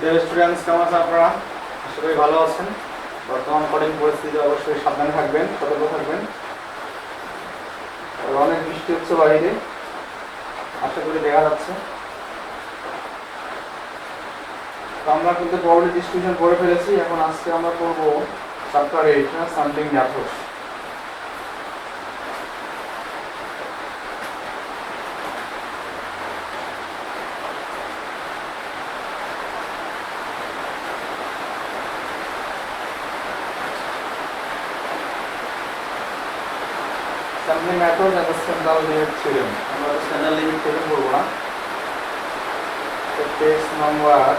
Dear students, কেমন আছেন আপনারা? আশা করি ভালো আছেন। বর্তমান কঠিন পরিস্থিতিতে অবশ্যই সাবধানে থাকবেন, সতর্ক থাকবেন। আর অনেক বৃষ্টি হচ্ছে বাইরে, আশা করি দেখা যাচ্ছে। তো আমরা কিন্তু প্রবলেম ডিসকাশন করে ফেলেছি। এখন আজকে আমরা করব chapter 8, something methods. sampling methods and the standard limit theorem. আমরা স্ট্যান্ডার্ড লিমিট থেকেম করব না। তো পেজ নাম্বার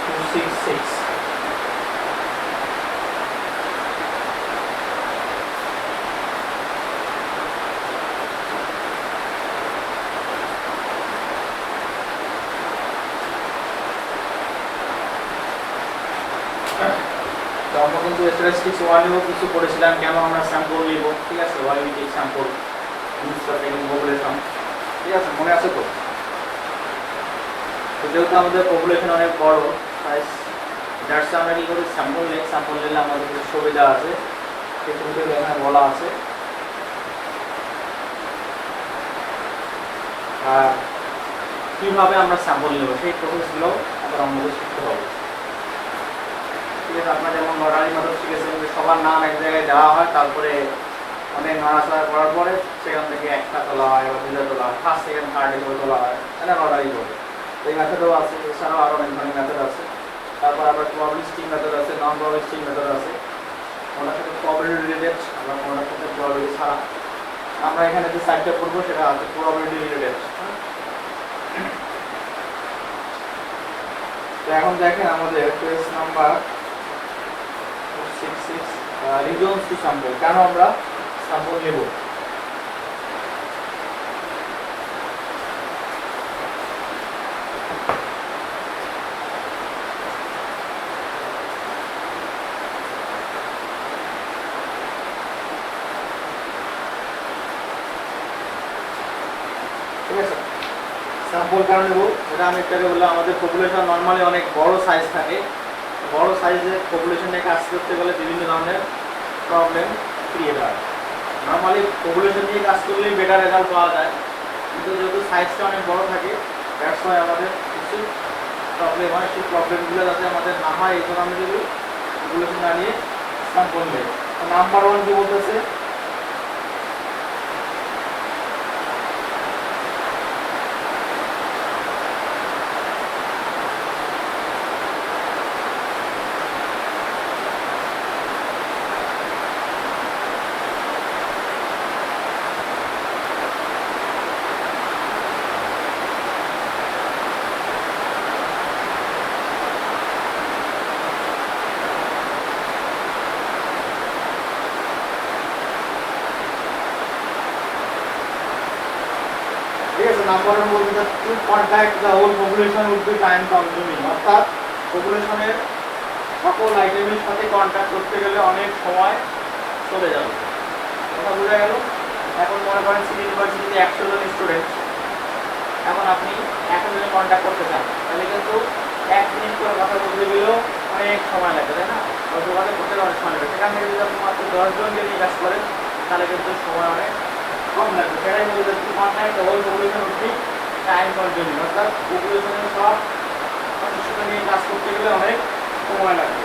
266। আমরা কিন্তু স্ট্যাটিস্টিক্স 1 কিছু পড়েছিলাম, কেন আমরা স্যাম্পল নিব, ঠিক আছে? Why we take sample use for taking population, ঠিক আছে? মনে আছে তো? যেহেতু আমাদের পপুলেশন অনেক বড় সাইজ, দ্যাটস আমরা কি করি, স্যাম্পল নিই। স্যাম্পল নিলে আমাদের কিছু সুবিধা আছে, কিছু এখানে বলা আছে। আর কীভাবে আমরা স্যাম্পল নেব সেই প্রসেসগুলো আবার আমাদের শিখতে হবে, ঠিক আছে? আপনার যেমন লটারি মেথড শিখেছেন যে সবার নাম এক জায়গায় দেওয়া হয়, তারপরে অনেক নাড়াচাড়া করার পরে সেখান থেকে একটা তোলা হয় বা 2টা তোলা হয়, ফার্স্ট সেকেন্ড থার্ড এগুলো তোলা হয়, এটা লটারি করে। এই মেথডও আছে, এছাড়াও আরও অনেক ধরনের মেথড আছে। তারপর আবার প্রবাবিলিস্টিক মেথড আছে, নন প্রবাবিলিস্টিক মেথড আছে। কোনটার সাথে প্রবাবিলিটি রিলেটেড, আবার কোনটার সাথে প্রবাবিলিটি ছাড়া। আমরা এখানে যে সাইডটা পড়বো সেটা আছে প্রবাবিলিটি রিলেটেড। তো এখন দেখেন আমাদের page number 266, reasons to sample, কেন আমরা স্যাম্পল নেব। ঠিক আছে, স্যাম্পল কেন নেব এটা আমি একটু আগে বললাম। আমাদের পপুলেশন নর্মালি অনেক বড় সাইজ থাকে। বড় সাইজের পপুলেশন নিয়ে কাজ করতে গেলে বিভিন্ন ধরনের প্রবলেম ক্রিয়েট হয়। নর্মালি পপুলেশন নিয়ে কাজ করলেই বেটার রেজাল্ট পাওয়া যায়, কিন্তু যেহেতু সাইজটা অনেক বড় থাকে, দ্যাটস ওয়াই আমাদের কিছু প্রবলেম হয়। সেই প্রবলেমগুলো যাতে আমাদের না হয় এই জন্য আমরা যদি পপুলেশন না নিয়ে স্যাম্পল নেই। নাম্বার 1 কি বলতেছে, নাম্বার 1 বলতে to contact the whole population would be time consuming, অর্থাৎ পপুলেশনের সকল আইটেমের সাথে কন্ট্যাক্ট করতে গেলে অনেক সময় চলে যাবে। কথা বোঝা গেল? এখন মনে করেন সিটি ইউনিভার্সিটিতে 100 জন স্টুডেন্ট, এখন আপনি 100 জনে কন্ট্যাক্ট করতে চান, তাহলে কিন্তু 1 মিনিট করে কথা বলতে গেলেও অনেক সময় লাগে, তাই না? যোগাযোগ করতে গেলে অনেক সময় লাগে। সেখান থেকে যদি আপনি মাত্র 10 জনকে নিয়ে কাজ করেন তাহলে কিন্তু সময় অনেক কম লাগবে। সেটাই বলতে contact the whole population would be time consuming, অর্থাৎ পপুলেশনের সব সদস্যকে নিয়ে কাজ করতে গেলে অনেক সময় লাগবে।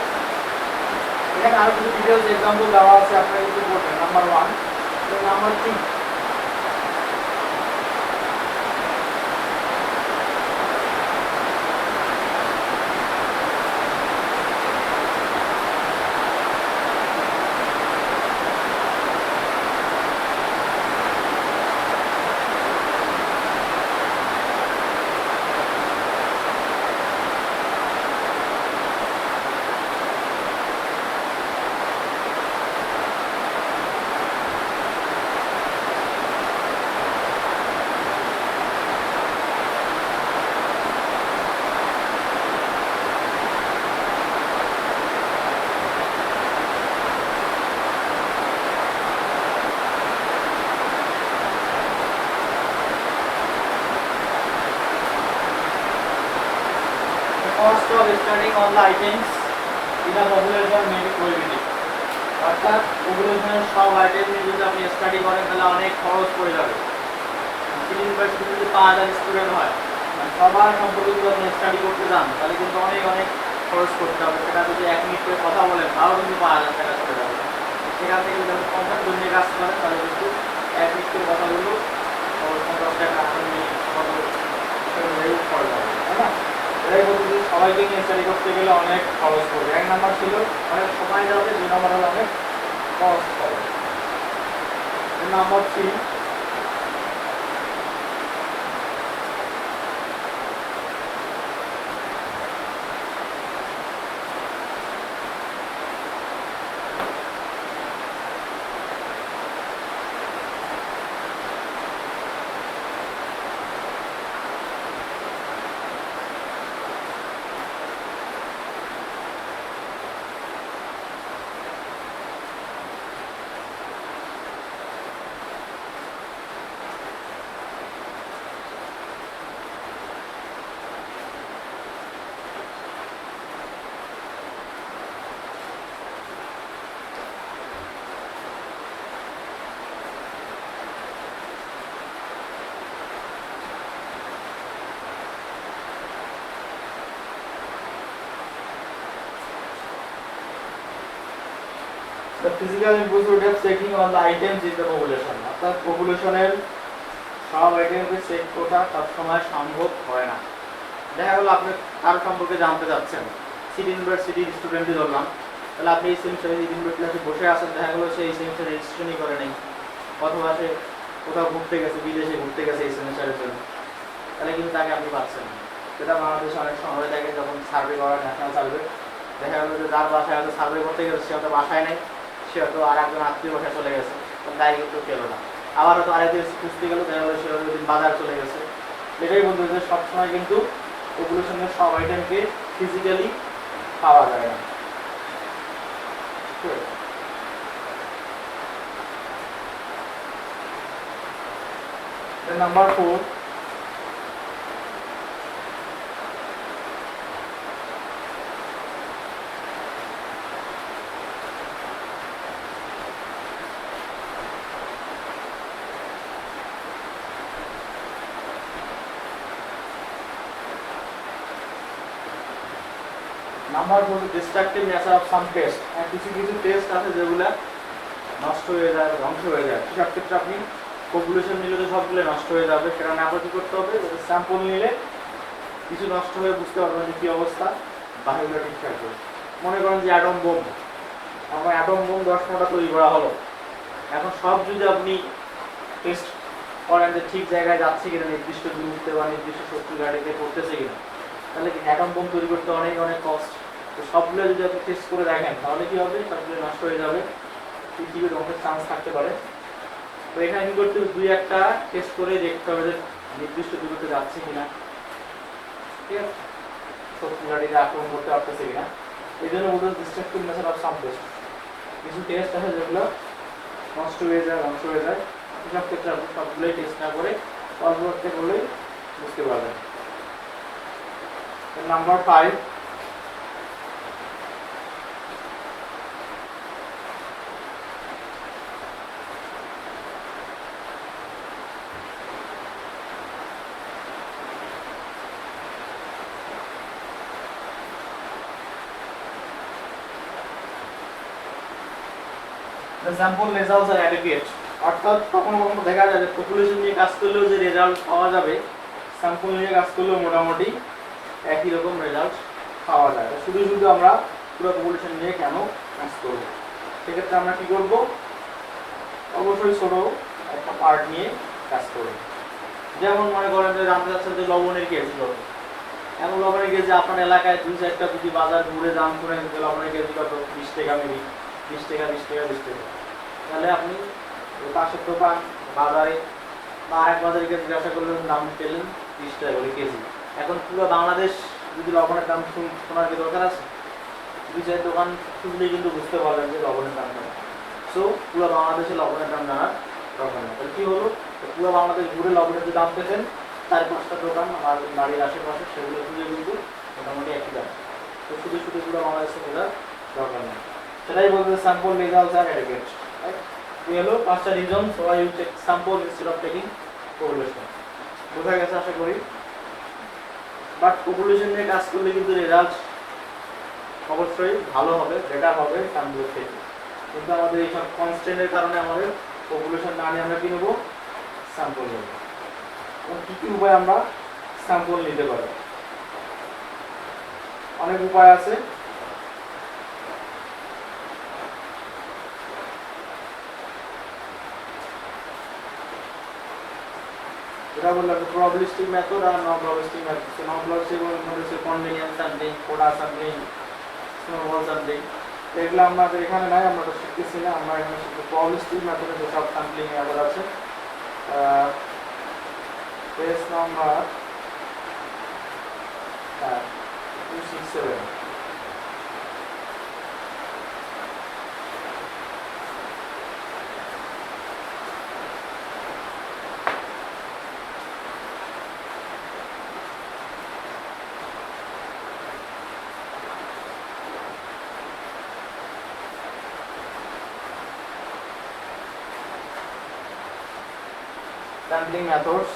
এখানে আরো কিছু ডিটেলস এক্সাম্পল দেওয়া আছে, আপনারা কিন্তু পড়বেন। Number 1, number 3, all the items in a population may be prohibited. অর্থাৎ পপুলেশনের সব আইটেম নিয়ে যদি আপনি স্টাডি করেন তাহলে অনেক খরচ পড়ে যাবে। ইউনিভার্সিটি যদি 5000 স্টুডেন্ট হয়, মানে সবার সম্পর্কে যদি আপনি স্টাডি করতে যান তাহলে কিন্তু অনেক অনেক খরচ করতে হবে। সেটা যদি 1 মিনিট করে কথা বলেন তাও কিন্তু 5000 টাকা চলে যাবে। সেখান থেকে যদি আপনি 50 জন নিয়ে কাজ করেন তাহলে কিন্তু 1 মিনিট করে কথা বললো 50 টাকা 1 মিনিট কত খরচ হবে, তাই না? এটাই বলতে যে সবাইকে নিয়ে স্টাডি করতে গেলে অনেক খরচ পড়বে। 1 নাম্বার ছিল অনেক সময় যাবে, 2 নাম্বার হলো অনেক খরচ হবে। Number 3, the physical input of checking on the items in the population. অর্থাৎ পপুলেশনের সব আইটেমকে চেক করা সব সময় সম্ভব হয় না। দেখা গেল আপনি কার সম্পর্কে জানতে চাচ্ছেন, সিটি ইউনিভার্সিটির স্টুডেন্টই ধরলাম, তাহলে আপনি এই সেমিস্টারে সিটি ইউনিভার্সিটিতে বসে আছেন, দেখা গেলো সে এই সেমিস্টারে রেজিস্ট্রেশনই করে নেই, অথবা সে কোথাও ঘুরতে গেছে, বিদেশে ঘুরতে গেছে এই সেমিস্টারের জন্য, তাহলে কিন্তু তাকে আপনি পাচ্ছেন না। সেটা বাংলাদেশে অনেক সময় থাকে যখন সার্ভে করা, ন্যাশনাল সার্ভে, দেখা গেলো যে যার বাসায় হয়তো সার্ভে করতে গেছে সে হয়তো বাসায় নেই, সে হয়তো আর একজন আত্মীয় বাসায় চলে গেছে, দায়ী কিন্তু পেল না। আবার হয়তো আরেকদিন খুঁজতে গেল, দেখা গেলো সে হয়তো দিন বাজার চলে গেছে। এটাই বলতে যে সবসময় কিন্তু পপুলেশনের সব আইটেমকে ফিজিক্যালি পাওয়া যায় না। Number 4, number 4 destructive nature of some test. কিছু কিছু টেস্ট আছে যেগুলো নষ্ট হয়ে যায়, ধ্বংস হয়ে যায়। সেসব ক্ষেত্রে আপনি পপুলেশন নিলে তো সবগুলো নষ্ট হয়ে যাবে, সেটা না করে কী করতে হবে, স্যাম্পল নিলে কিছু নষ্ট হয়ে বুঝতে পারবেন যে কী অবস্থা, বাকিগুলো ঠিক থাকবে। মনে করেন যে অ্যাটম বোম, আমার অ্যাটম বোম 10টা তৈরি করা হলো, এখন সব যদি আপনি টেস্ট করেন যে ঠিক জায়গায় যাচ্ছে কিনা, নির্দিষ্ট দূরত্বে বা নির্দিষ্ট শক্তি গাড়িতে পড়তেছে কিনা, তাহলে কি অ্যাটম বোম তৈরি করতে অনেক অনেক কস্ট। তো সবগুলো যদি আপনি টেস্ট করে দেখেন তাহলে কি হবে, সবগুলো নষ্ট হয়ে যাবে, পৃথিবীর ধ্বংসের চান্স থাকতে পারে। তো এখানে কি করতে হবে, 2-1টা টেস্ট করে দেখতে হবে যে নির্দিষ্ট দূরত্বে যাচ্ছে কিনা, ঠিক আছে, শক্তি গাড়িতে আক্রমণ করতে পারতেছে কিনা। এই জন্য বলতে destructive nature of some test. কিছু টেস্ট আছে যেগুলো নষ্ট হয়ে যায়, ধ্বংস হয়ে যায়, এসব ক্ষেত্রে আপনি সবগুলোই টেস্ট না করে অল্প করতে করলেই বুঝতে পারবেন। Number 5, the sample results are adequate। অর্থাৎ কখনো কখনো দেখা যায় যে পপুলেশন নিয়ে কাজ করলেও যে রেজাল্ট পাওয়া যাবে, স্যাম্পল নিয়ে কাজ করলেও মোটামুটি একই রকম রেজাল্ট পাওয়া যায়। শুধু শুধু আমরা পুরো পপুলেশন নিয়ে কেন কাজ করব? সেক্ষেত্রে আমরা কি করব, অবশ্যই ছোট একটা পার্ট নিয়ে কাজ করব। যেমন মনে করেন যে জানতে চাচ্ছেন যে লবণের কেজি কত, এখন লবণের কেজি আপনার এলাকায় 2-4টা যদি বাজার ঘুরে দাম করে লবণের কেজি কত, 20 টাকা, মেবি 20 টাকা, 20 টাকা, 20 টাকা, তাহলে আপনি পাশের দোকান বাজারে বা আরেক বাজারে গিয়ে জিজ্ঞাসা করলেন, দাম পেলেন 20 টাকা করে কেজি। এখন পুরো বাংলাদেশ যদি লবণের দাম শোনার কি দরকার আছে? 2-4 দোকান শুনলেই কিন্তু বুঝতে পারলেন যে লবণের দাম কেন। সো পুরো বাংলাদেশে লবণের দাম জানার দরকার না। তাহলে কী হলো, পুরো বাংলাদেশ ঘুরে লবণের যে দাম পেতেন 4-5টা দোকান আমার বাড়ির আশেপাশে, সেগুলো খুঁজে কিন্তু মোটামুটি একই দাম। তো শুধু শুধু পুরো বাংলাদেশে খোঁজার দরকার নেই। সেটাই বলতে স্যাম্পল রেজাল্টস আর অ্যাডেকুয়েট। এই হলো 5টা reason so you take sample instead of taking population. বোঝা গেছে আশা করি। বাট পপুলেশন নিয়ে কাজ করলে কিন্তু রেজাল্ট অবশ্যই ভালো হবে, বেটার হবে স্যাম্পল থেকে। কিন্তু আমাদের এইসব কনস্ট্যান্টের কারণে আমাদের পপুলেশন না নিয়ে আমরা কি নেবো, স্যাম্পল নেব। এবং কী কী উপায় আমরা স্যাম্পল নিতে পারি? অনেক উপায় আছে। যেটা বললাম প্রবাবিলিস্টিক মেথড আর non probabilistic method. So non probabilistic মধ্যে হচ্ছে convenience sampling, quota sampling, snowball sampling. এগুলো আমাদের এখানে নাই, আমরা তো শিখতেছি না। আমরা এখানে শিখবো প্রবাবিলিস্টিক মেথডে যেসব স্যাম্পলিং মেথড আছে। Page number 267। Sampling methods.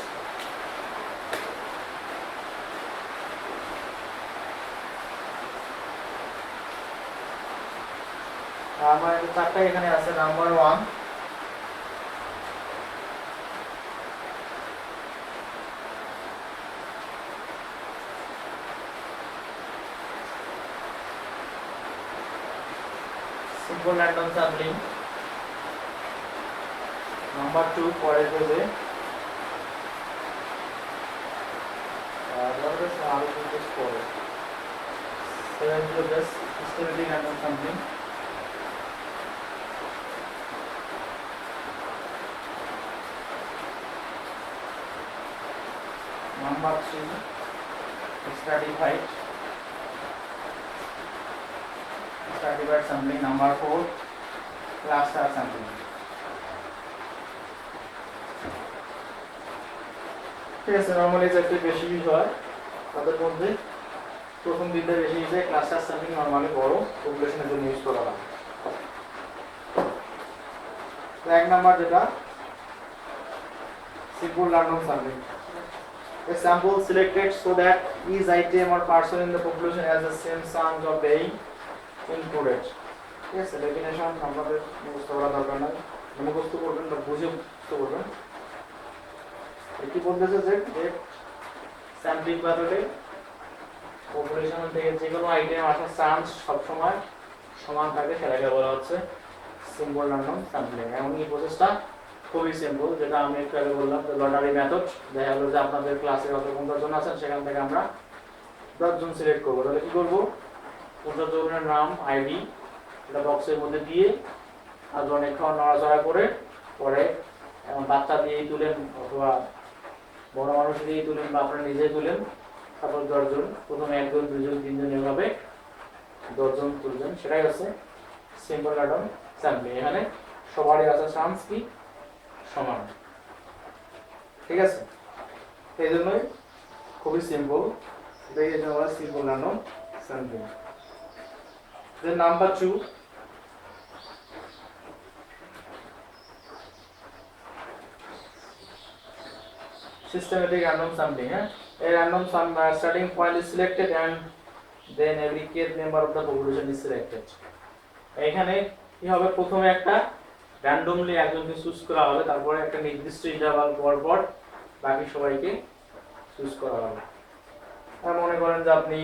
আমার চারটা এখানে আছে। Number 1, simple random sampling. Number 2, পরের পেজে আরো কিছু পড়ে 7 systematic random sampling. Number 3, stratified sampling. Number 4, cluster sampling. ঠিক আছে, নর্মালি চারটে বেশি হয়, তাদের মধ্যে প্রথম দিনটা বেশি যায়। ক্লাস্টার স্যাম্পলিং নর্মালি বড় পপুলেশনের জন্য ইউজ করা হয়। এক নাম্বার যেটা simple random sampling. A sample selected so that each item or person in the population has the same chance of being included. ঠিক আছে, ডেফিনেশন আমাদের মুখস্থ করা দরকার নাই, মুখস্থ করবেন বা বুঝে মুখস্থ করবেন। কি বলতেছে যে স্যাম্পলিং মেথডে পপুলেশন থেকে যে কোনো আইটেম আসার চান্স সবসময় সমান থাকে, সেটাকে বলা হচ্ছে সিম্পল র্যান্ডম স্যাম্পলিং। এবং এই প্রসেসটা খুবই সিম্পল, যেটা আমি একটু আগে বললাম যে লটারি মেথড। দেখা গেল যে আপনাদের ক্লাসে যতক্ষণ 10 জন আছেন সেখান থেকে আমরা 10 জন সিলেক্ট করবো। তাহলে কি করবো, 50 জনের নাম, আইডি এটা বক্সের মধ্যে দিয়ে আর অনেকক্ষণ নড়াচড়া করে পরে বাচ্চা দিয়েই তুলেন অথবা বড় মানুষ দিয়েই তুলেন বা আপনারা নিজেই তুলেন। তারপর 10 জন, প্রথমে 1 জন 2 জন 3 জন এভাবে 10 জন তুলবেন। সেটাই হচ্ছে সিম্পল র্যান্ডম স্যাম্পলিং। এখানে সবারই আছে চান্স কি সমান। ঠিক আছে, এই জন্যই খুবই সিম্পল, এটাই জন্য বলা simple random sampling. Then number 2, systematic random sampling. A random starting point is selected and then every case member of the population is selected. এখানে কি হবে, প্রথমে একটা র্যান্ডমলি একজনকে চুজ করা হবে, তারপরে একটা নির্দিষ্ট ইন্টারভাল পর পর বাকি সবাইকে চুজ করা হবে। আর মনে করেন যে আপনি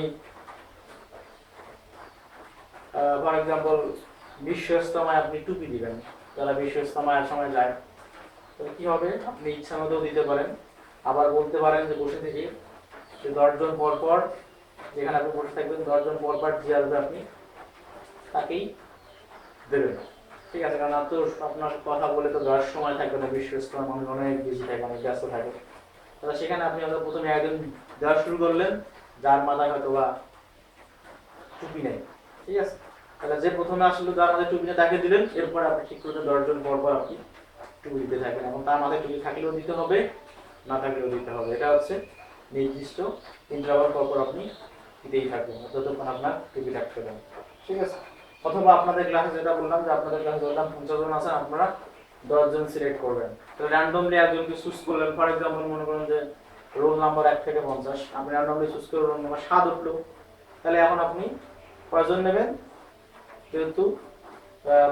ফর এক্সাম্পল বিশ্ব ইজতেমায় আপনি টুপি দিবেন, যারা বিশ্ব ইজতেমার সময় যায়, তাহলে কি হবে, আপনি ইচ্ছা মতো দিতে পারেন। আবার বলতে পারেন যে বসে থেকে যে 10 জন পর পর যেখানে আপনি বসে থাকবেন 10 জন পর পর যে আসবে আপনি তাকেই দেবেন। ঠিক আছে, কারণ আপনার কথা বলে তো দেওয়ার সময় থাকবে না, বিশ্ব ইজতেমার মানুষ অনেক বেশি থাকে, অনেক ব্যস্ত থাকে। তাহলে সেখানে আপনি হয়তো প্রথমে একজন দেওয়া শুরু করলেন যার মাথায় হয়তো বা টুপি নেই। ঠিক আছে, তাহলে যে প্রথমে আসলে যার মাথায় টুপি নেই তাকে দিলেন, এরপর আপনি ঠিক করলেন 10 জন পর পর আপনি টুপি দিতে থাকবেন, এবং তার মাথায় টুপি থাকলেও দিতে হবে, না থাকলেও দিতে হবে। এটা হচ্ছে নির্দিষ্ট ইন্টারভাল পর পর আপনি দিতেই থাকবেন যতক্ষণ আপনার টিভি থাকতে পারে, ঠিক আছে। অথবা আপনাদের ক্লাসে যেটা বললাম যে আপনাদের ক্লাসে বললাম 50 জন আছেন, আপনারা 10 জন সিলেক্ট করবেন। তো র্যান্ডমলি একজনকে চুজ করলেন, ফর এক্সাম্পল মনে করেন যে রোল নাম্বার 1 থেকে 50, আপনি র্যান্ডমলি চুজ করে রোল নাম্বার 7 উঠলো, তাহলে এখন আপনি কয়জন নেবেন? যেহেতু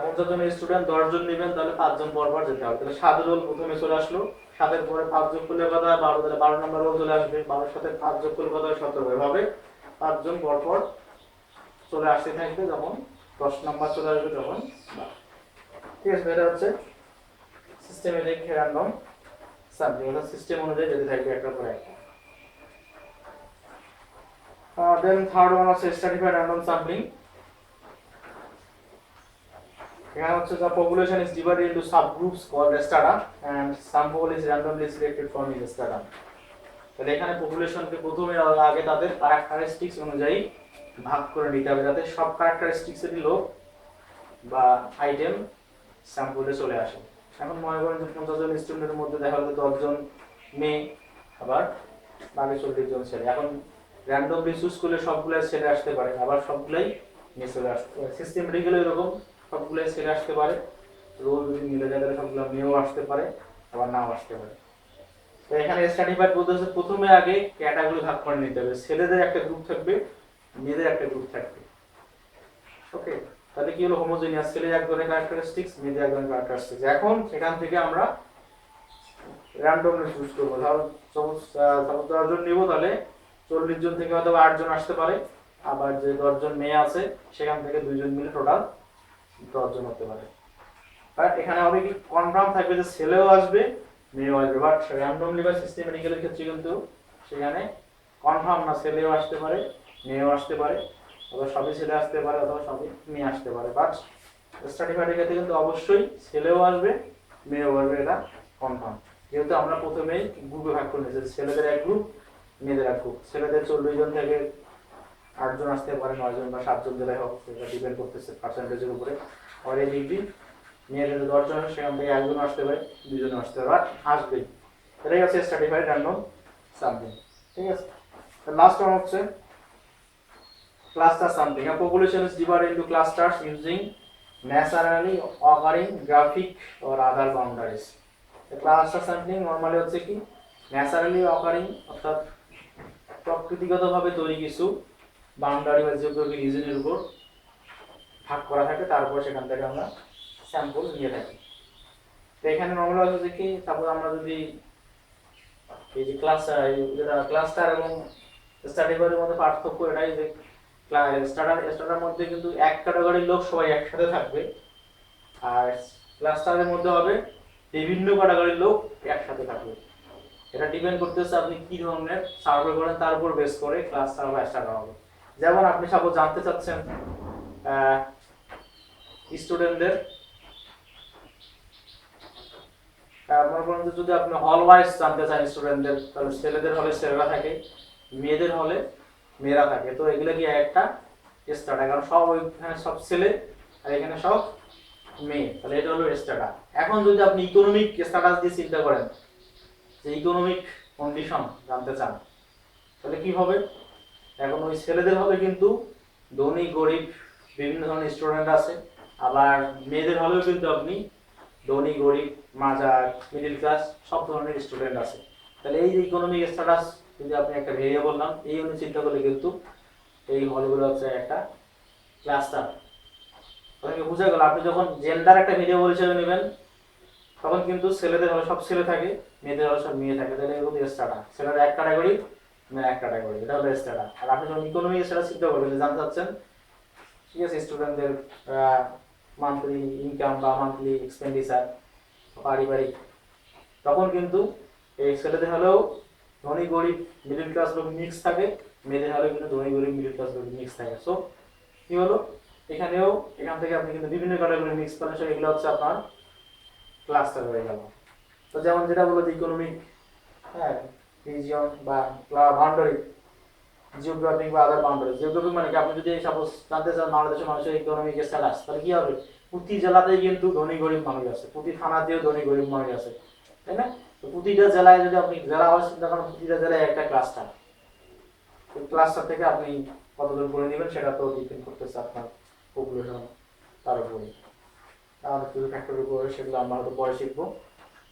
50 জনের স্টুডেন্ট 10 জন নেবেন, তাহলে 5 জন পরপর যেতে হবে। তাহলে 7 রোল প্রথমে চলে আসলো, 7 এর পরে 5 যোগ করলে কত হয়? 12, তাহলে 12 নম্বর রোল চলে আসবে, 12 এর সাথে 5 যোগ করলে কত হয়? 17। এভাবে 5 জন পরপর চলে আসতে থাকবে, যখন 10 নাম্বার চলে আসবে তখন, ঠিক আছে। এটা হচ্ছে সিস্টেমেটিক র্যান্ডম স্যাম্পলিং, অর্থাৎ সিস্টেম অনুযায়ী যেতে থাকবে একটার পর একটা। দেন থার্ড ওয়ান হচ্ছে স্ট্র্যাটিফাইড র্যান্ডম স্যাম্পলিং। এখানে হচ্ছে the population is divided into subgroups called strata and sample is randomly selected from each strata. তাহলে এখানে পপুলেশনকে প্রথমে আগে তাদের ক্যারেক্টারিস্টিক্স অনুযায়ী ভাগ করে নিতে হবে, যাতে সব ক্যারেক্টারিস্টিক্সেরই লোক বা আইটেম স্যাম্পলে চলে আসে। এখন মনে করেন যে 50 জন স্টুডেন্টের মধ্যে দেখা গেল 10 জন মেয়ে, আবার বাকি 40 জন ছেলে। এখন র্যান্ডমলি চুজ করলে সবগুলাই ছেলে আসতে পারে, আবার সবগুলাই মেয়ে চলে আসতে পারে। সিস্টেমেটিক্যালি এরকম সবগুলাই ছেলে আসতে পারে, রোল যদি মিলে যায় তাহলে সবগুলো মেয়েও আসতে পারে, আবার নাও আসতে পারে। তো এখানে স্ট্র্যাটিফাইড বলতে হচ্ছে প্রথমে আগে ক্যাটাগরি ভাগ করে নিতে হবে, ছেলেদের একটা গ্রুপ থাকবে, মেয়েদের একটা গ্রুপ থাকবে। ওকে, তাহলে কি হলো? হোমোজেনিয়াস, ছেলে এক ধরনের ক্যারেক্টারিস্টিক্স, মেয়েদের এক ধরনের ক্যারেক্টারিস্টিক্স। এখন এখান থেকে আমরা র্যান্ডমলি চুজ করবো। ধরো সাপোজ 10 জন নিব, তাহলে 40 জন থেকে হয়তো 8 জন আসতে পারে, আবার যে 10 জন মেয়ে আছে সেখান থেকে 2 জন মিলে টোটাল 10 জন হতে পারে। বাট এখানে হবে কি, কনফার্ম থাকবে যে ছেলেও আসবে মেয়েও আসবে। বাট র্যান্ডমলি বা সিস্টেমেটিক্যালের ক্ষেত্রে কিন্তু সেখানে কনফার্ম না, ছেলেও আসতে পারে মেয়েও আসতে পারে, অথবা সবই ছেলে আসতে পারে অথবা সবই মেয়ে আসতে পারে। বাট স্ট্র্যাটিফাইডের ক্ষেত্রে কিন্তু অবশ্যই ছেলেও আসবে মেয়েও আসবে, এটা কনফার্ম। যেহেতু আমরা প্রথমেই গ্রুপে ভাগ করে নিয়েছি, ছেলেদের এক গ্রুপ মেয়েদের এক গ্রুপ। ছেলেদের 40 জন থেকে 8 জন আসতে পারে, 9 জন বা 7 জন যেটাই হোক, সেটা ডিপেন্ড করতেছে পার্সেন্টেজের উপরে। আর এই ডিগ্রি মেয়েদের 10 জন, সেখান থেকে 1 জন আসতে পারে, 2 জন আসতে পারে, বাট আসবেই। এটাই হচ্ছে স্ট্র্যাটিফাইড র্যান্ডম স্যাম্পলিং, ঠিক আছে। লাস্ট ওয়ান হচ্ছে cluster sampling. A population is divided into clusters using naturally occurring graphic or other boundaries. The cluster sampling normally হচ্ছে কি ন্যাচারালি অকারিং, অর্থাৎ প্রকৃতিগতভাবে তৈরি কিছু বাউন্ডারি বা জিওগ্রাফিক রিজনের উপর ভাগ করা থাকে, তারপর সেখান থেকে আমরা স্যাম্পল নিয়ে থাকি। তো এখানে নর্মাল হচ্ছে কি, সাপোজ আমরা যদি এই যে ক্লাস্টার এবং স্ট্র্যাটিফাইডের মধ্যে পার্থক্য এটাই যে স্টার্টার মধ্যে কিন্তু এক ক্যাটাগরির লোক সবাই একসাথে থাকবে, আর ক্লাস্টারের মধ্যে হবে বিভিন্ন ক্যাটাগরির লোক একসাথে থাকবে। এটা ডিপেন্ড করতেছে আপনি কি ধরনের সার্ভে করেন, তার উপর বেস করে ক্লাস্টার বা স্টার্টার হবে। যেমন আপনি সাপোজ জানতে চাচ্ছেন স্টুডেন্টদের, মনে করেন যে যদি আপনি হল ওয়াইজ জানতে চান স্টুডেন্টদের, তাহলে ছেলেদের হলে ছেলেরা থাকে, মেয়েদের হলে মেয়েরা থাকে। তো এগুলো কি একটা স্ট্যাটা, কারণ সব ওইখানে সব ছেলে আর এখানে সব মেয়ে, তাহলে এটা হলো স্ট্যাটা। এখন যদি আপনি ইকোনমিক স্ট্যাটাস দিয়ে চিন্তা করেন, যে ইকোনমিক কন্ডিশন জানতে চান, তাহলে কি হবে? এখন ওই ছেলেদের হবে কিন্তু ধনী গরিব বিভিন্ন ধরনের স্টুডেন্ট আছে, আবার মেয়েদের হলেও কিন্তু আপনি ধনী গরিব মাঝার মিডিল ক্লাস সব ধরনের স্টুডেন্ট আছে। তাহলে এই যে ইকোনমিক স্ট্যাটাস যদি আপনি একটা ভেরিয়েবল নাম, এই অনুযায়ী চিন্তা করলে কিন্তু এই হলগুলো হচ্ছে একটা ক্লাস্টার। আপনাকে বোঝা গেল, আপনি যখন জেন্ডার একটা ভেরিয়েবল হিসেবে নেবেন, তখন কিন্তু ছেলেদের হলে সব ছেলে থাকে, মেয়েদের হলে সব মেয়ে থাকে, তাহলে এগুলো স্ট্যাটা। ছেলেরা এক ক্যাটাগরি, মেয়ে এক ক্যাটাগরি, এটা হলো স্ট্যাটা। আর আপনি যখন ইকোনমিক স্ট্যাটাস চিন্তা করবেন, জানতে চাচ্ছেন ঠিক আছে স্টুডেন্টদের মান্থলি ইনকাম বা মান্থলি এক্সপেন্ডিচার পারিবারিক, তখন কিন্তু এই ছেলেদের হলেও ধনী গরিব মিডল ক্লাস লোক মিক্স থাকে, মেয়েদের হলেও কিন্তু ধনী গরিব মিডল ক্লাস লোক মিক্স থাকে। সো কি হলো, এখানেও এখান থেকে আপনি কিন্তু বিভিন্ন ক্যাটাগরি মিক্স করেন, সো এগুলো হচ্ছে আপনার ক্লাস্টার হয়ে গেল। তো যেমন যেটা বললো যে ইকোনমিক রিজিয়ন বা বাউন্ডারি, জিওগ্রাফিক বা আদার বাউন্ডারি। জিওগ্রাফিক মানে কি, আপনি যদি সাপোজ জানতে চান বাংলাদেশের মানুষের ইকোনমিক স্ট্যাটাস, তাহলে কি হবে? প্রতি জেলাতেই কিন্তু ধনী গরিব মানুষ আছে, প্রতি থানাতেও ধনী গরিব মানুষ আছে, তাই না? তো প্রতিটা জেলায় যদি আপনি জেলা আবার চিন্তা করেন, প্রতিটা জেলায় একটা ক্লাস্টার, ক্লাস্টার থেকে আপনি কতদূর করে নেবেন সেটা তো ডিপেন্ড করতেছে আপনার পপুলেশন তার উপরে। আমাদের কিছু ফ্যাক্টরের উপরে, সেগুলো আমরা হয়তো পরে শিখবো।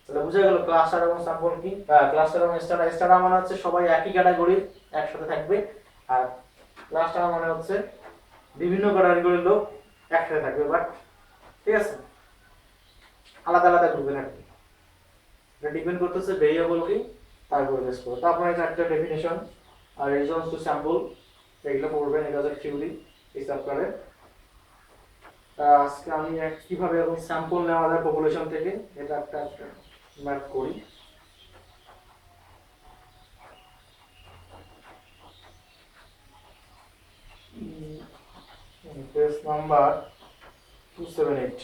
তাহলে বুঝা গেল ক্লাস্টার এবং স্যাম্পল কি। ক্লাস্টার এবং স্টার, স্টার মানে হচ্ছে সবাই একই ক্যাটাগরির একসাথে থাকবে, আর ক্লাস্টার মানে হচ্ছে বিভিন্ন ক্যাটাগরির লোক একসাথে থাকবে, বাট ঠিক আছে আলাদা আলাদা গ্রুপে থাকবে। এটা ডিপেন্ড করতেছে ভেরিয়েবল কি তার উপর বেস করে। তারপরে এটা একটা ডেফিনিশন আর রেজন্স টু স্যাম্পল, এগুলো পড়বেন, এটা হচ্ছে থিওরি হিসাব করে। আজকে আমি কিভাবে এবং স্যাম্পল নেওয়া যায় পপুলেশন থেকে এটা একটা ম্যাথ করি। Page number 278।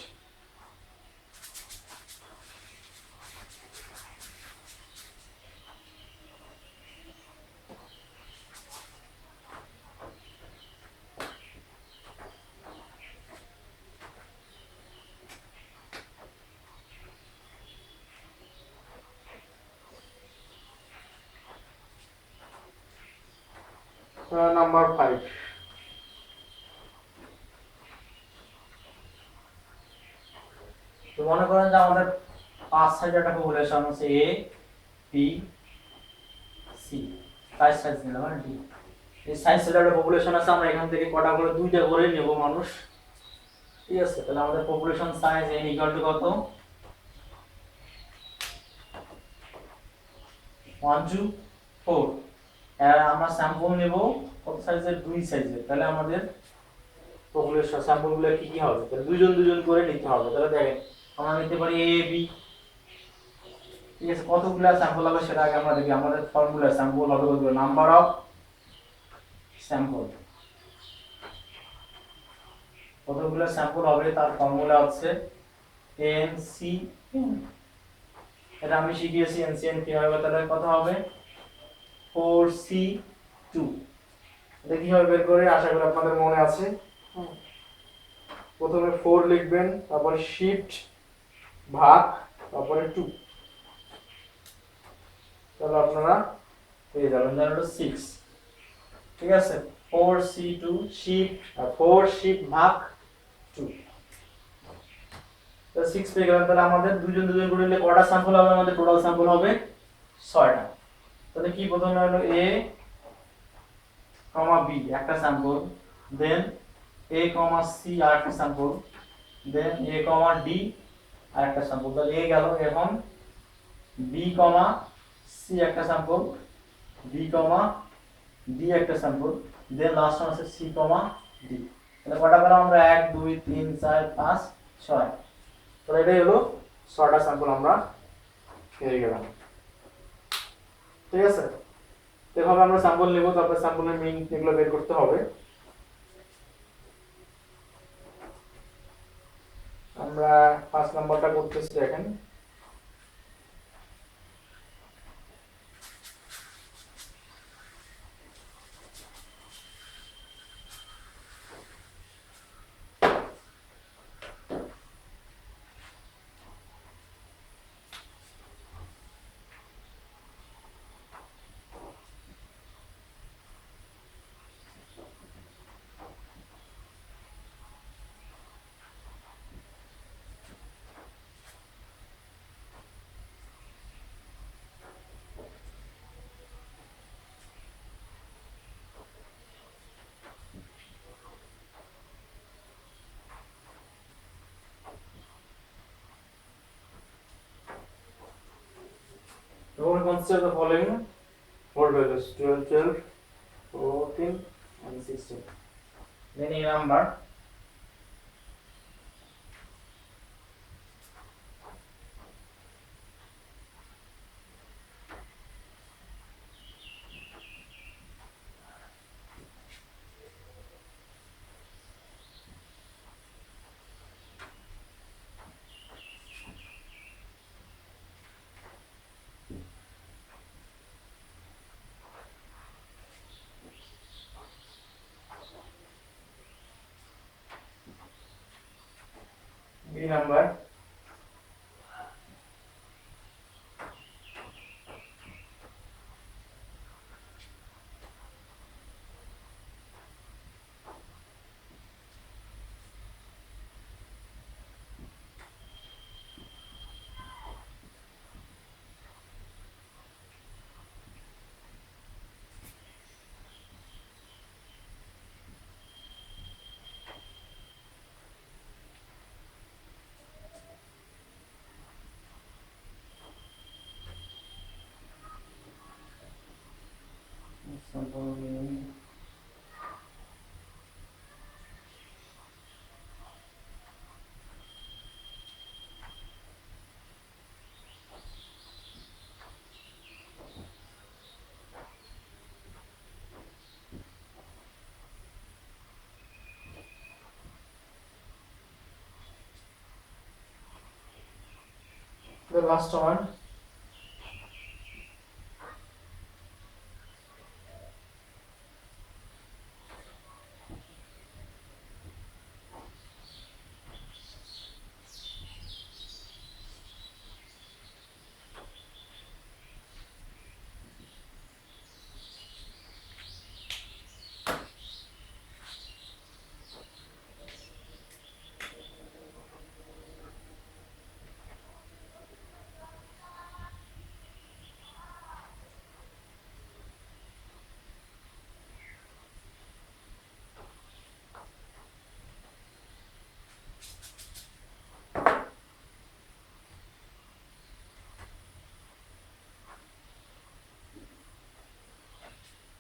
নাম্বার 5, তো মনে করেন যে আমাদের 5 সাইজের একটা পপুলেশন আছে এ বি সি, 5 সাইজ নিলাম মানে ডি। এই সাইজ সেটার একটা পপুলেশন আছে, আমরা এখান থেকে কটা করে, 2টা করে নেব মানুষ, ঠিক আছে। তাহলে আমাদের population size n equal to কত, 1 2 4। আর আমরা স্যাম্পল নেব কত সাইজের, 2 সাইজের। তাহলে আমাদের পপুলেশন স্যাম্পলগুলো কি কি হবে, তাহলে দুজন দুজন করে নিতে হবে। তাহলে দেখেন আমরা নিতে পারি এ বি, ঠিক আছে। কতগুলো স্যাম্পল হবে সেটা আগে আমরা দেখি। আমাদের ফর্মুলা স্যাম্পল হবে কত, নাম্বার অফ স্যাম্পল, কতগুলো স্যাম্পল হবে তার ফর্মুলা হচ্ছে NCN। এটা আমি শিখিয়েছি NCN কি হবে। তাহলে কত হবে 4C2। এটা কিভাবে বের করে আশা করি আপনাদের মনে আছে। প্রথমে 4 লিখবেন, তারপরে শিফট ভাগ, তারপরে 2, তাহলে আপনারা পেয়ে যাবেন তাহলে হলো 6, ঠিক আছে। 4C2 শিফট 4 শিফট ভাগ 2, তো 6 পেয়ে গেলাম। তাহলে আমাদের দুজন দুজন করে নিলে কয়টা স্যাম্পল হবে, আমাদের টোটাল স্যাম্পল হবে 6টা। তাহলে কি প্রথমে হলো A, B একটা স্যাম্পল, দেন A, C আর একটা স্যাম্পল, দেন A, D আর একটা স্যাম্পল। তাহলে A গেল। এখন B, C একটা স্যাম্পল, B, D একটা স্যাম্পল, দেন লাস্ট ওয়ান আছে C, D। তাহলে কয়টা পেলাম আমরা, 1 2 3 4 5 6। তাহলে এটাই হলো 6টা স্যাম্পল আমরা পেয়ে গেলাম, ঠিক আছে। এভাবে আমরা স্যাম্পল নেব, তারপর স্যাম্পলের মিন এগুলো বের করতে হবে। আমরা 5 নাম্বারটা করতেছি দেখেন। So we consider the following whole values 12 12 14 and 16. Then a number B number The last one.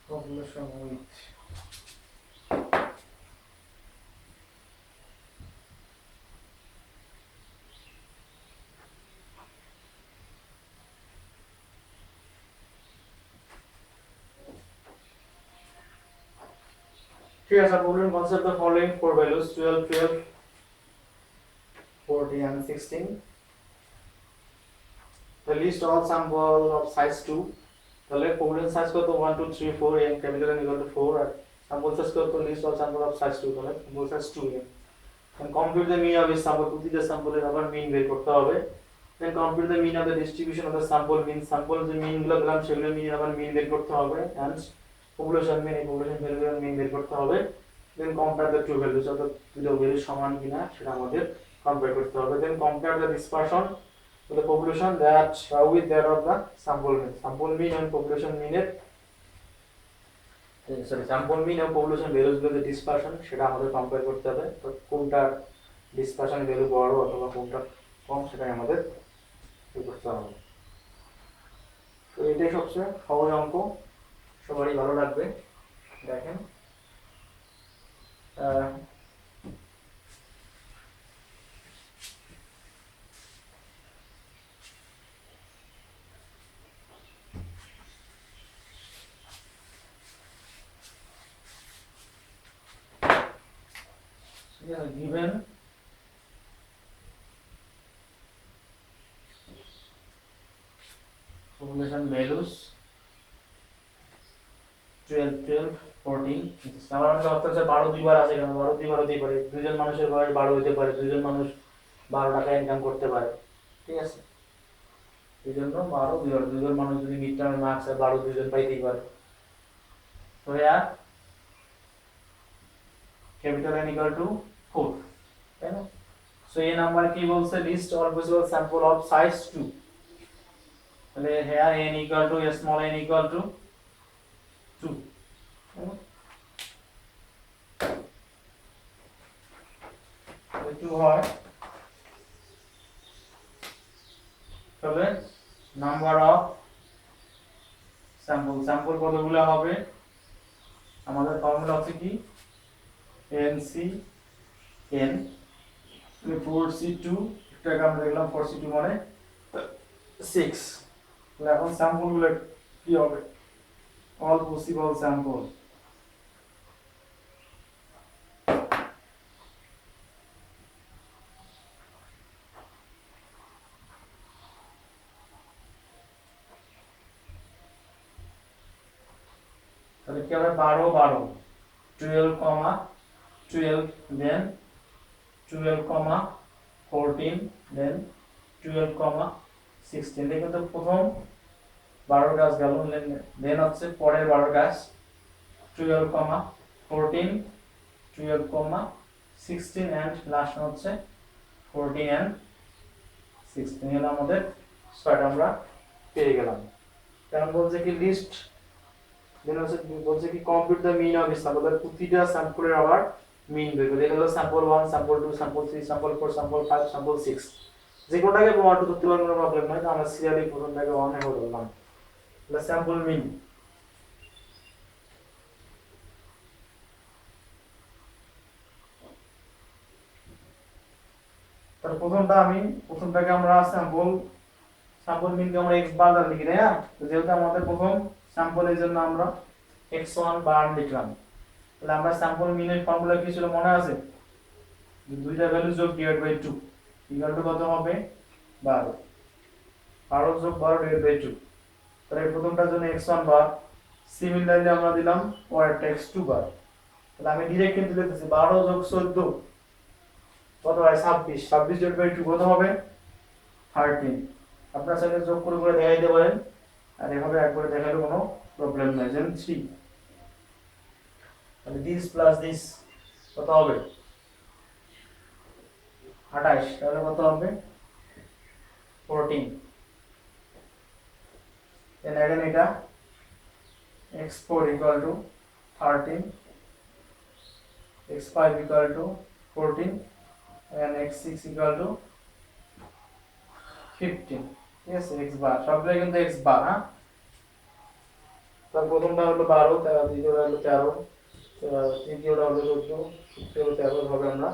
Population with ঠিক আছে বলুন consider the following four values 12 12 14 and 16 the list all sample of size 2 তাহলে population size কত 1 2 3 4 and capital N equal to 4 R sample size কত list all sample of size 2 তাহলে sample size 2 and compute the mean of each sample প্রতিটা sample এর আবার mean বের করতে হবে then compute the mean of the distribution of the sample mean sample যে mean গুলো দিলাম সেগুলো mean আবার mean বের করতে হবে and population mean population value mean বের করতে হবে then compare the two values of the দুটো ভ্যালু সমান কিনা সেটা আমাদের compare করতে হবে then compare the dispersion of the population that with that of the sample mean and population mean এর sample mean এবং population values গুলো যে dispersion সেটা আমাদের compare করতে হবে তো কোনটার dispersion value বড় অথবা কোনটা কম সেটা আমাদের বের করতে হবে তো এটাই সবচেয়ে সহজ অঙ্ক সবারই ভালো লাগবে দেখেন given population values 12 12 14 আমার মনে হচ্ছে 12 দুইবার আছে কেন 12 দুইবার হতে পারে দুইজন মানুষের বয়স 12 হতে পারে দুইজন মানুষ 12 টাকা ইনকাম করতে পারে ঠিক আছে এইজন্য 12 দুইজন মানুষ যদি মিড টার্ম মার্কস 12 দুইজন পাইতেই পারে তো ইয়া ক্যাপিটাল N equal to 4 তাই না সো এই নাম্বার কি বলছে list all possible sample of size 2 তাহলে here n equal to small n equal to 2 2 হয় তবে নাম্বার অফ স্যাম্পল কতগুলো হবে আমাদের ফর্মুলা হচ্ছে কি nc n 4c2 এটাকে আমরা দেখলাম 4c2 মানে 6 তাহলে এখন স্যাম্পল গুলো কি হবে all possible sample তাহলে কি হবে 12 12 12 comma 12 then 12 comma 14 then 12 comma 16 দেখো তো প্রথম 12 গাছ গেল দেন হচ্ছে পরের 12 গাছ 12 comma 14 12 comma 16 and লাস্ট হচ্ছে 14 and 16 হলো আমাদের ছয়টা আমরা পেয়ে গেলাম কারণ বলছে কি লিস্ট দেন হচ্ছে বলছে কি compute the mean of sample প্রতিটা স্যাম্পলের আবার মিন বের করে হলো sample 1 sample 2 sample 3 sample 4 sample 5 sample 6 যে কোনটাকে প্রমাণ করতে পারবো কোনো প্রবলেম নাই তো আমরা সিরিয়ালি প্রথমটাকে 1 এ করলাম তাহলে স্যাম্পল মিন তাহলে প্রথমটাকে আমরা স্যাম্পল মিনকে আমরা x বার লিখি তাই না তো যেহেতু আমাদের প্রথম স্যাম্পলের জন্য আমরা x1 বার লিখলাম তাহলে আমরা স্যাম্পল মিনের ফর্মুলা কি ছিল মনে আছে দুইটা ভ্যালু যোগ ডিভাইড বাই 2 ইকুয়াল টু কত হবে 12 12 যোগ 12 ডিভাইড বাই 2, তাহলে প্রথমটার জন্য x1 বার, সিমিলারলি আমরা দিলাম পরেরটা x2 বার। তাহলে আমি ডিরেক্ট কিন্তু লিখতেছি 12 যোগ 14 কত হয় 26, 26 ডিভাইড বাই 2 কত হবে 13। আপনারা চাইলে যোগ করে করে দেখাই দিতে পারেন, আর এভাবে একবারে দেখালে কোনো প্রবলেম নাই। যেমন 3, তাহলে দিস প্লাস দিস কত হবে 28, তাহলে কত হবে 14। then again এটা x4 equal to 13, x5 equal to 14 and x6 equal to 15। ঠিক আছে, x বার সবগুলো কিন্তু x বার। হ্যাঁ, তার প্রথমটা হলো 12, দ্বিতীয়টা হলো 13, তৃতীয়টা হলো 14, তৃতীয় 13 ভাবে আমরা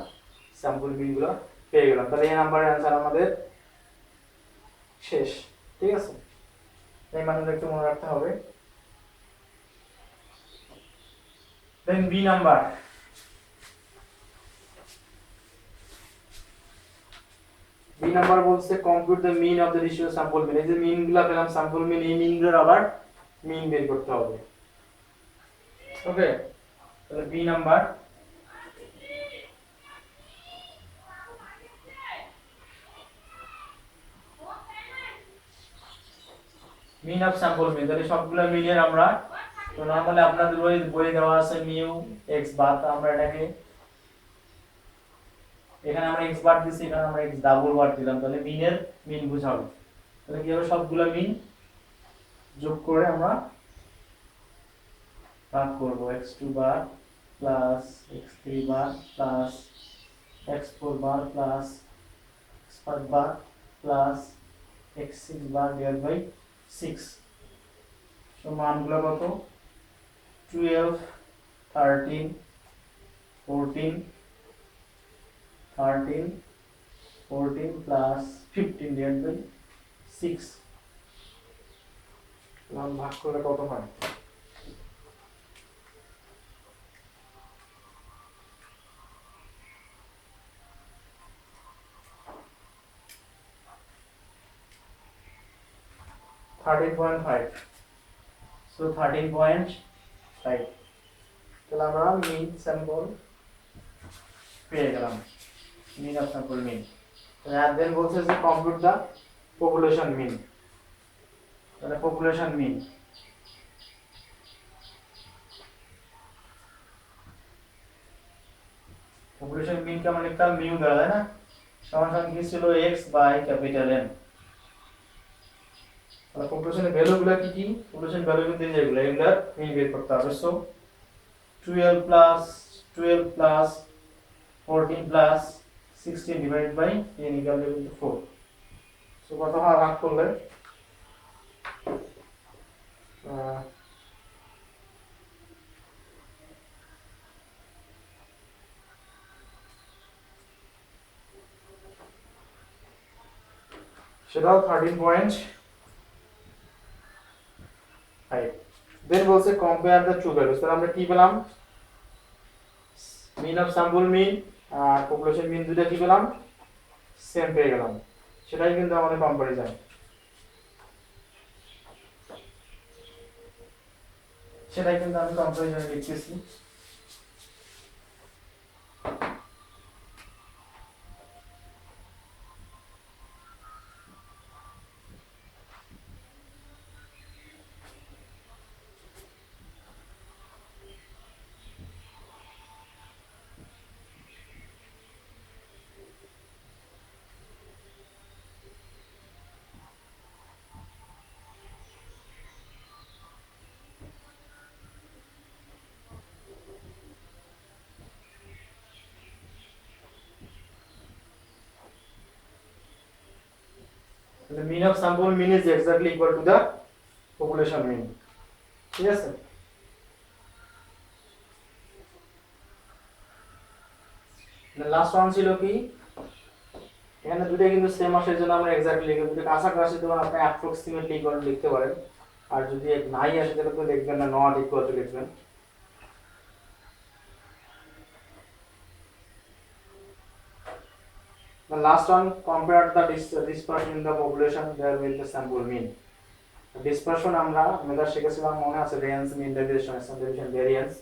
স্যাম্পল বিগুলো পেয়ে গেলাম। তাহলে এই নাম্বারের অ্যান্সার আমাদের শেষ। ঠিক আছে, এই মানগুলো একটু মনে রাখতে হবে। Then B number, B number বলছে compute the mean of the ratio sample mean. এই যে মিন গুলা পেলাম স্যাম্পল মিন, এই মিন গুলোর আবার মিন বের করতে হবে। ওকে, তাহলে B number mean of sample mean, তাহলে সবগুলা মিনের আমরা, তো নরমালি আপনাদের বই দেওয়া আছে মিউ x বার, তো আমরা এটাকে এখানে আমরা x বার দিছি, এখানে আমরা x ডাবল বার দিলাম, তাহলে মিনের মিন বুঝাবো। তাহলে কি হবে সবগুলা মিন যোগ করে আমরা ভাগ করব, x2 bar plus x3 bar plus x4 bar plus x5 bar plus x6 bar divide by 6। So মানগুলো কত 12, 13, 14, 13, 14 প্লাস 15 ডিভাইড বাই 6। ভাগ করলে কত হয় 13.5, so 13.5। তাহলে আমরা মিন স্যাম্পল পেয়ে গেলাম, মিন অফ স্যাম্পল মিন। আর দেন বলছে যে কম্পিউট দা পপুলেশন মিন, তাহলে পপুলেশন মিন কে আমরা লিখতাম মিউ দ্বারা, তাই না, সমান সমান কি ছিল x বাই ক্যাপিটাল M। তাহলে পপুলেশনের ভ্যালুগুলো কি কি, পপুলেশন ভ্যালু কিন্তু যেগুলো এগুলা মিন বের করতে হবে। So 12 plus 14 plus 16 divided by 10 equal to 4। So কত হয় ভাগ করলে সেটাও 13.5। দেন বলছে কম্পেয়ার দ্য ট্রু ভ্যালুস, তাহলে আমরা কি পেলাম মিন অফ স্যাম্পল মিন আর পপুলেশন মিন দুটো কি পেলাম সেম পেয়ে গেলাম। সেটাই কিন্তু আমাদের কম্পারিজন। সেটাই কিন্তু আমি কম্পারিজনে লিখতেছি। The mean of sample mean is exactly equal to the population mean। ঠিক আছে, লাস্ট ওয়ান ছিল কি, এখানে দুটো কিন্তু সেম আসে, জন্য আমরা এক্স্যাক্টলি লিখব, যদি কাছাকাছি দেন আপনি অ্যাপ্রক্সিমেটলি ইকুয়াল লিখতে পারেন, আর যদি নাই আসে তাহলে তো লিখবেন না, নট ইকুয়াল টু লিখবেন। last one, compare the dispersion in the population there with the sample mean. Dispersion আমরা মেজার শিখেছিলাম মনে আছে, রেঞ্জ, মিন, ডেভিয়েশন, স্ট্যান্ডার্ড ডেভিয়েশন, ভেরিয়েন্স।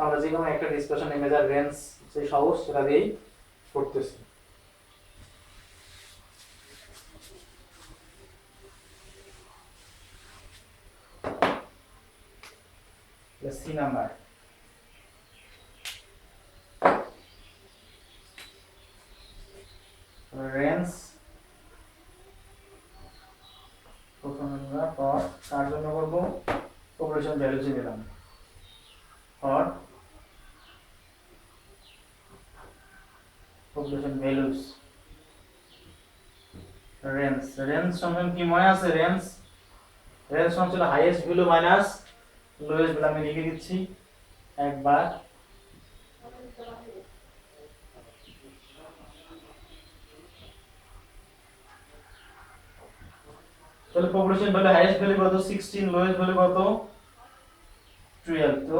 আমরা যে কোনো একটা ডিসপারশনের মেজার রেঞ্জ সেই সহজ সেটা দিয়েই করতেছি। সি নাম্বার, রেঞ্জ প্রথমে আমরা ফর কার জন্য করব, পপুলেশন ভ্যালুজ দিলাম for population values range. Range সমান কি মনে আছে? রেঞ্জ সমান ছিল highest value minus lowest value. আমি লিখে দিচ্ছি একবার। তাহলে পপুলেশন ভ্যালু হাইয়েস্ট ভ্যালু কত? 16, লোয়েস্ট ভ্যালু কত? 12। তো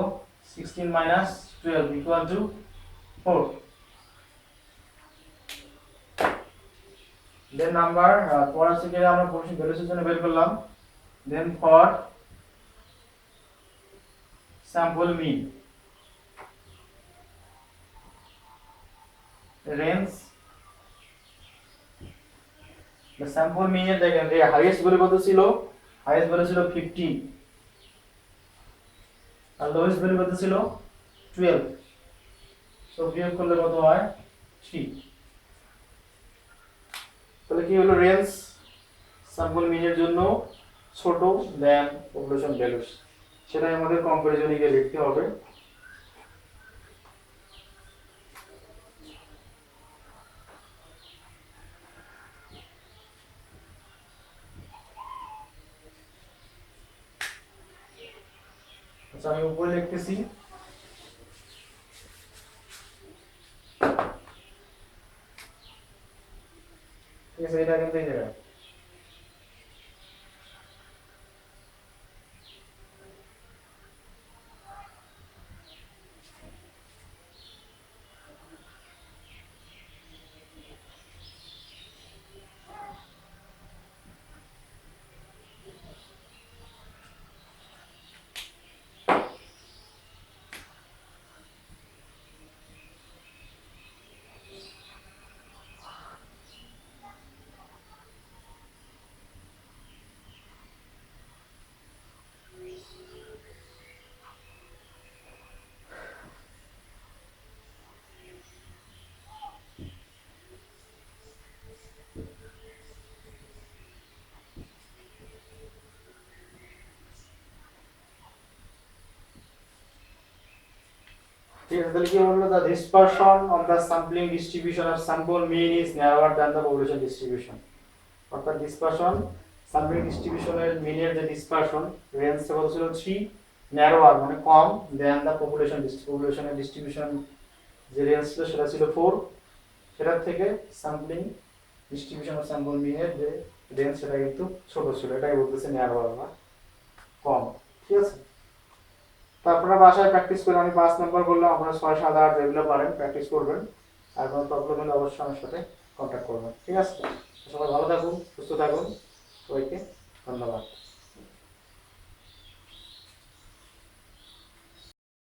16 minus 12 equal to 4। Then number পরের থেকে আমরা পপুলেশন ভ্যালুর জন্য বের করলাম। Then for sample mean range, sample mean এর দেখেন যে হাইয়েস্ট ভ্যালু কত ছিল? হাইয়েস্ট ভ্যালু ছিল 50 আর লোয়েস্ট ভ্যালু কত ছিল? 12। সো বিয়োগ করলে কত হয়? 3। তাহলে কি হলো? রেঞ্জ স্যাম্পল মিন এর জন্য ছোট দেন পপুলেশন ভ্যালুস, সেটাই আমাদের কম্পারিজনে গিয়ে লিখতে হবে। আচ্ছা আমি উপরে লিখতেছি। ঠিক আছে, এটা কিন্তু এই জায়গায়। ঠিক আছে, তাহলে কি বললো? The dispersion of the sampling distribution of sample mean is narrower than the population distribution. অর্থাৎ ডিসপারশন সাম্পলিং ডিস্ট্রিবিউশনের মিনের যে ডিসপারশন রেঞ্জটা কত ছিল? 3, ন্যারোয়ার মানে কম দেন দা পপুলেশনের ডিস্ট্রিবিউশন যে রেঞ্জ ছিল সেটা ছিল 4, সেটার থেকে স্যাম্পলিং ডিস্ট্রিবিউশন অফ স্যাম্পল মিনের যে রেঞ্জ সেটা কিন্তু ছোট ছিল। এটাই বলতেছে ন্যারোয়ার বা কম। ঠিক আছে, তো আপনারা বাসায় প্র্যাকটিস করে, আমি 5 নাম্বার বললাম, আপনারা 6, 7, 8 যেগুলো পারেন প্র্যাকটিস করবেন। আর কোনো প্রবলেম হলে অবশ্যই আমার সাথে কন্ট্যাক্ট করবেন। ঠিক আছে, সবাই ভালো থাকুন, সুস্থ থাকুন, সবাইকে ধন্যবাদ।